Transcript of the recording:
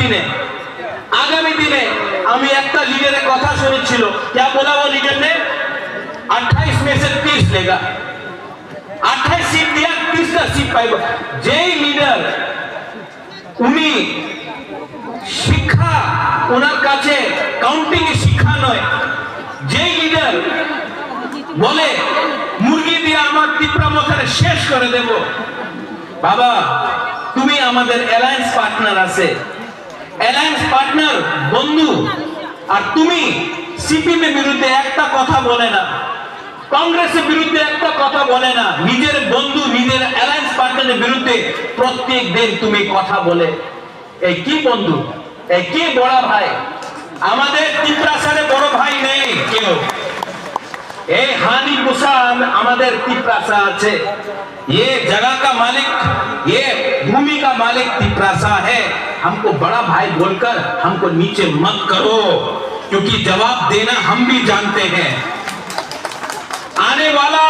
आगामी दिने আমি একটা लीडर কথা শুনেছিল क्या बोला वो लीडर ने 28 में से 30 लेगा 28 सीट दिया 30 का सीट पाएगा যেই लीडर উনি শিক্ষা ওনার কাছে কাউন্টিং এ শিক্ষা নয় যেই लीडर বলে মুরগি দিয়ে আমার টিপরা মশারে শেষ করে দেব বাবা তুমি আমাদের অ্যালায়েন্স পার্টনার আছে অ্যালায়েন্স পার্টনার বন্ধু আর তুমি সিপিএম এর বিরুদ্ধে একটা কথা বলে না কংগ্রেসের বিরুদ্ধে একটা কথা বলে না নিজের বন্ধু নিজের অ্যালায়েন্স পার্টনারের বিরুদ্ধে প্রত্যেক দিন তুমি কথা বলে এই কি বন্ধু এই কি বড় ভাই আমাদের টিপ্রাসারে বড় ভাই নেই কেউ এই हानि मुसा हमारे तिप्रासा আছে ये जगह का मालिक ये भूमि का मालिक तिप्रासा है हमको बड़ा भाई बोलकर हमको नीचे मत करो क्योंकि जवाब देना हम भी जानते हैं आने वाला